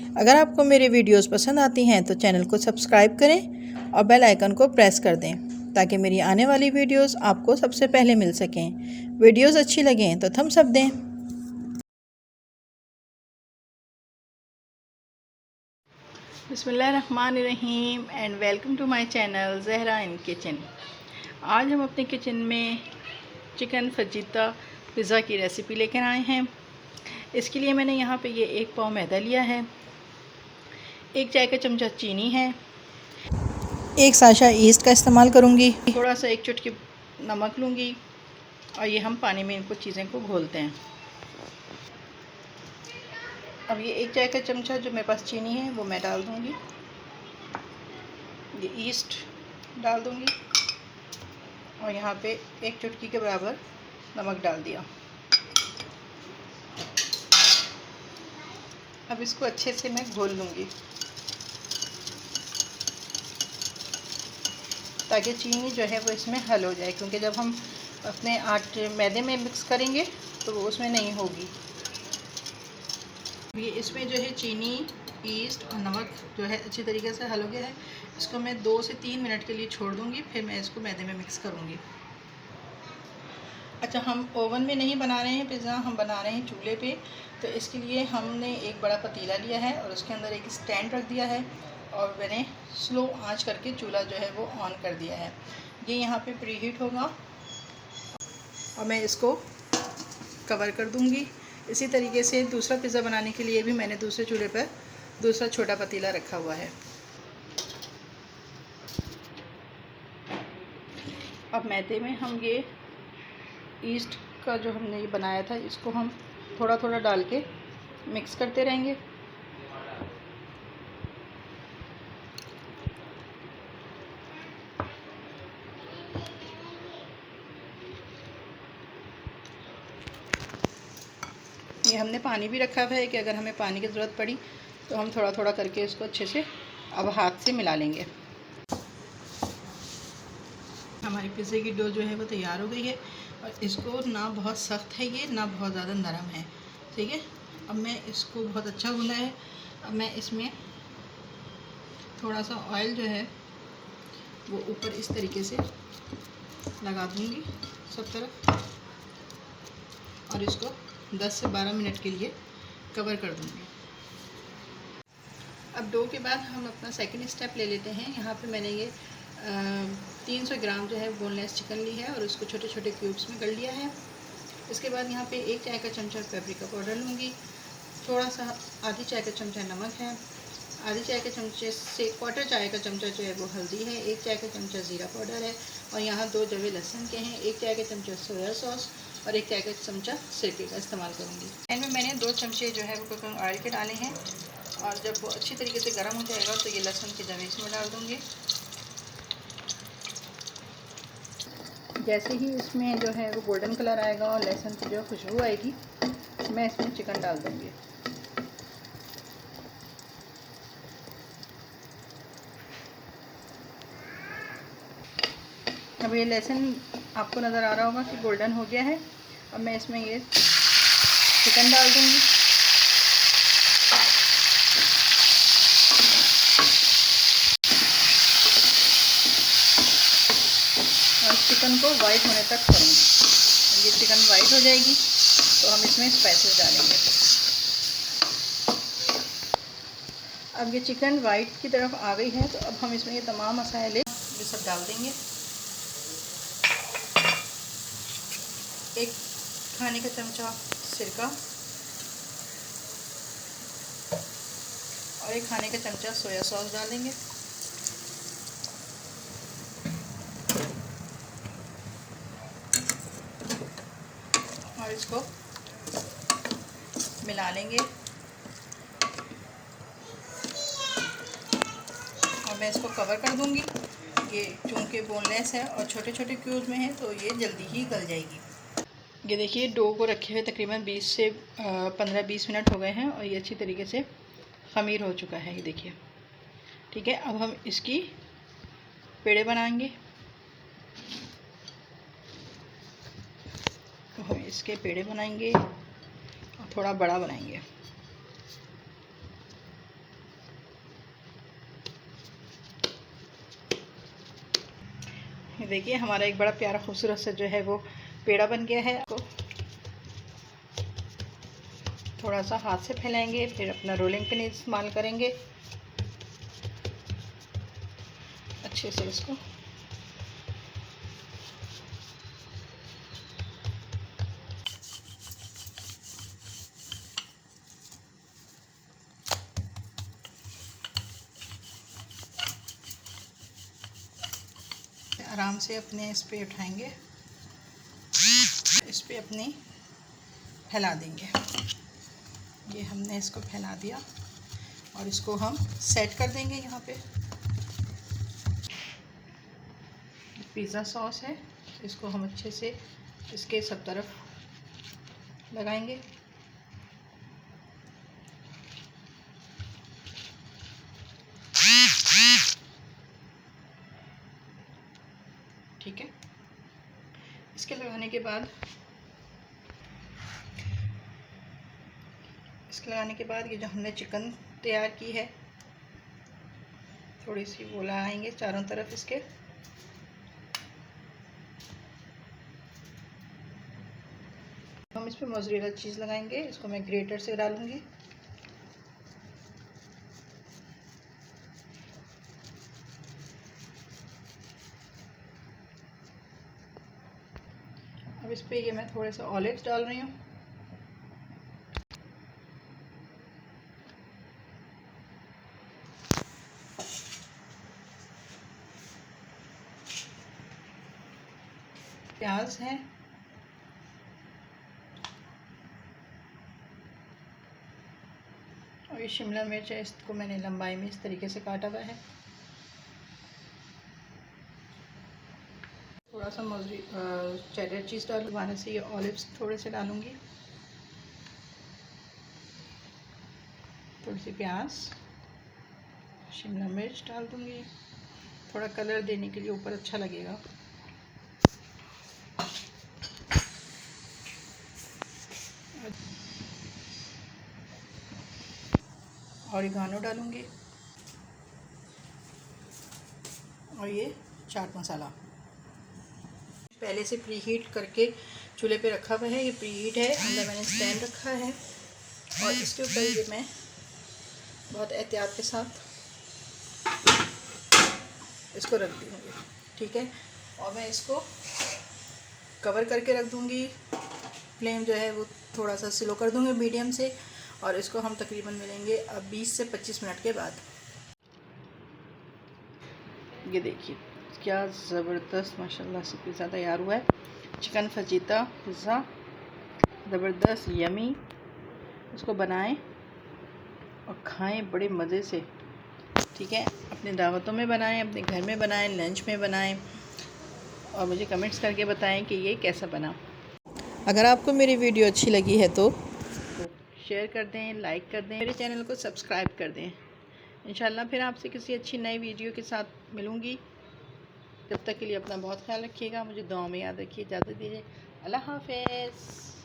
अगर आपको मेरी वीडियोस पसंद आती हैं तो चैनल को सब्सक्राइब करें और बेल आइकन को प्रेस कर दें ताकि मेरी आने वाली वीडियोस आपको सबसे पहले मिल सकें। वीडियोस अच्छी लगें तो थम्स अप दें। बिस्मिल्लाहिर्रहमानिर्रहीम and welcome to my channel Zahra in kitchen. आज हम अपने किचन में चिकन फजीता पिज़्ज़ा की रेसिपी लेकर आए हैं। इसके लिए मैंने यहाँ पे ये 1 पाव मैदा लिया है, 1 चाय का चमचा चीनी है, 1 साशा ईस्ट का इस्तेमाल करूँगी, थोड़ा सा 1 चुटकी नमक लूँगी और ये हम पानी में इनको चीज़ें को घोलते हैं। अब ये 1 चाय का चमचा जो मेरे पास चीनी है वो मैं डाल दूँगी, ये ईस्ट डाल दूँगी और यहाँ पे 1 चुटकी के बराबर नमक डाल दिया। अब इसको अच्छे से मैं घोल लूँगी ताकि चीनी जो है वो इसमें हल हो जाए, क्योंकि जब हम अपने आटे मैदे में मिक्स करेंगे तो वो उसमें नहीं होगी। ये इसमें जो है चीनी, ईस्ट और नमक जो है अच्छी तरीके से हल हो गया है। इसको मैं 2 से 3 मिनट के लिए छोड़ दूँगी, फिर मैं इसको मैदे में मिक्स करूँगी। अच्छा, हम ओवन में नहीं बना रहे हैं पिज़्ज़ा, हम बना रहे हैं चूल्हे पे। तो इसके लिए हमने एक बड़ा पतीला लिया है और उसके अंदर एक स्टैंड रख दिया है और मैंने स्लो आंच करके चूल्हा जो है वो ऑन कर दिया है। ये यहाँ पे प्रीहीट होगा और मैं इसको कवर कर दूँगी। इसी तरीके से दूसरा पिज़्ज़ा बनाने के लिए भी मैंने दूसरे चूल्हे पर दूसरा छोटा पतीला रखा हुआ है। अब मैदे में हम ये ईस्ट का जो हमने ये बनाया था इसको हम थोड़ा थोड़ा डाल के मिक्स करते रहेंगे। ये हमने पानी भी रखा हुआ है कि अगर हमें पानी की ज़रूरत पड़ी तो हम थोड़ा थोड़ा करके इसको अच्छे से अब हाथ से मिला लेंगे। हमारी पिज़्ज़े की डो जो है वो तैयार हो गई है और इसको ना बहुत सख्त है ये, ना बहुत ज़्यादा नरम है। ठीक है, अब मैं इसको बहुत अच्छा गूंदा है। अब मैं इसमें थोड़ा सा ऑयल जो है वो ऊपर इस तरीके से लगा दूँगी सब तरफ और इसको 10 से 12 मिनट के लिए कवर कर दूँगी। अब डो के बाद हम अपना सेकंड स्टेप ले लेते हैं। यहाँ पे मैंने ये 300 ग्राम जो है बोनलेस चिकन ली है और उसको छोटे छोटे क्यूब्स में कर लिया है। इसके बाद यहाँ पे 1 चाय का चमचा पेपरिका पाउडर लूँगी, थोड़ा सा आधी चाय का चमचा नमक है, आधी चाय के चमचे से 1/4 चाय का चमचा जो है वो हल्दी है, 1 चाय का चमचा ज़ीरा पाउडर है और यहाँ 2 जवे लहसुन के हैं, 1 चाय का चमचा सोया सॉस और 1 चाय का चमचा सिरके का इस्तेमाल करूँगी। पैन में मैंने 2 चमचे जो है वो कुकिंग ऑयल के डाले हैं और जब वो अच्छी तरीके से गर्म हो जाएगा तो ये लहसुन के जवे इसमें डाल दूँगी। जैसे ही इसमें जो है वो गोल्डन कलर आएगा और लहसुन की जो खुशबू आएगी मैं इसमें चिकन डाल दूँगी। अब ये लहसुन आपको नज़र आ रहा होगा कि गोल्डन हो गया है। अब मैं इसमें ये चिकन डाल दूँगी और चिकन को वाइट होने तक करूँगी। ये चिकन वाइट हो जाएगी तो हम इसमें स्पाइसेस डालेंगे। अब ये चिकन वाइट की तरफ आ गई है तो अब हम इसमें ये तमाम मसाले ये सब डाल देंगे। 1 खाने का चमचा सिरका और 1 खाने का चमचा सोया सॉस डालेंगे। और इसको मिला लेंगे और मैं इसको कवर कर दूंगी। ये चूँकि बोनलेस है और छोटे छोटे क्यूब्स में है तो ये जल्दी ही गल जाएगी। ये देखिए डो को रखे हुए तकरीबन 20 से 15-20 मिनट हो गए हैं और ये अच्छी तरीके से ख़मीर हो चुका है। ये देखिए, ठीक है। अब हम इसकी पेड़े बनाएंगे। तो हम इसके पेड़े बनाएंगे और थोड़ा बड़ा बनाएंगे। देखिए हमारा एक बड़ा प्यारा खूबसूरत सा जो है वो पेड़ा बन गया है। तो थोड़ा सा हाथ से फैलाएंगे, फिर अपना रोलिंग पिन इस्तेमाल करेंगे अच्छे से इसको। आराम से अपने इस पे उठाएंगे, इस पे अपनी फैला देंगे। ये हमने इसको फैला दिया और इसको हम सेट कर देंगे। यहाँ पे पिज़्ज़ा सॉस है, इसको हम अच्छे से इसके सब तरफ लगाएंगे। ठीक है, इसके लगाने के बाद ये जो हमने चिकन तैयार की है, थोड़ी सी वो लगाएंगे चारों तरफ इसके। हम इस पे मोज़रेला चीज़ लगाएंगे, इसको मैं ग्रेटर से डालूंगी। अब इस पे ये मैं थोड़े से ऑलिव्स डाल रही हूँ। प्याज है, और ये शिमला मिर्च है, इसको मैंने लंबाई में इस तरीके से काटा हुआ है। थोड़ा सा चेडर चीज़ डालवाने से ये ऑलिव्स थोड़े से डालूंगी। थोड़ी सी प्याज, शिमला मिर्च डाल दूंगी, थोड़ा कलर देने के लिए ऊपर अच्छा लगेगा। ऑरिगानो डालूंगी और ये चाट मसाला पहले से प्री हीट करके चूल्हे पे रखा हुआ है। ये प्री हीट है, अंदर मैंने स्टैंड रखा है और इसके ऊपर ये मैं बहुत एहतियात के साथ इसको रख दूँगी। ठीक है, और मैं इसको कवर करके रख दूँगी। फ्लेम जो है वो थोड़ा सा स्लो कर दूँगी मीडियम से, और इसको हम तकरीबन मिलेंगे अब 20 से 25 मिनट के बाद। ये देखिए क्या ज़बरदस्त माशाल्लाह से पिज़्ज़ा तैयार हुआ है। चिकन फजीता पिज़्ज़ा ज़बरदस्त यमी। इसको बनाएं और खाएं बड़े मज़े से। ठीक है, अपनी दावतों में बनाएं, अपने घर में बनाएं, लंच में बनाएं, और मुझे कमेंट्स करके बताएं कि ये कैसा बना। अगर आपको मेरी वीडियो अच्छी लगी है तो शेयर कर दें, लाइक कर दें, मेरे चैनल को सब्सक्राइब कर दें। इंशाल्लाह फिर आपसे किसी अच्छी नई वीडियो के साथ मिलूँगी। तब तक के लिए अपना बहुत ख्याल रखिएगा, मुझे दुआ में याद रखिए। इजाज़त दीजिए, अल्लाह हाफ़िज़।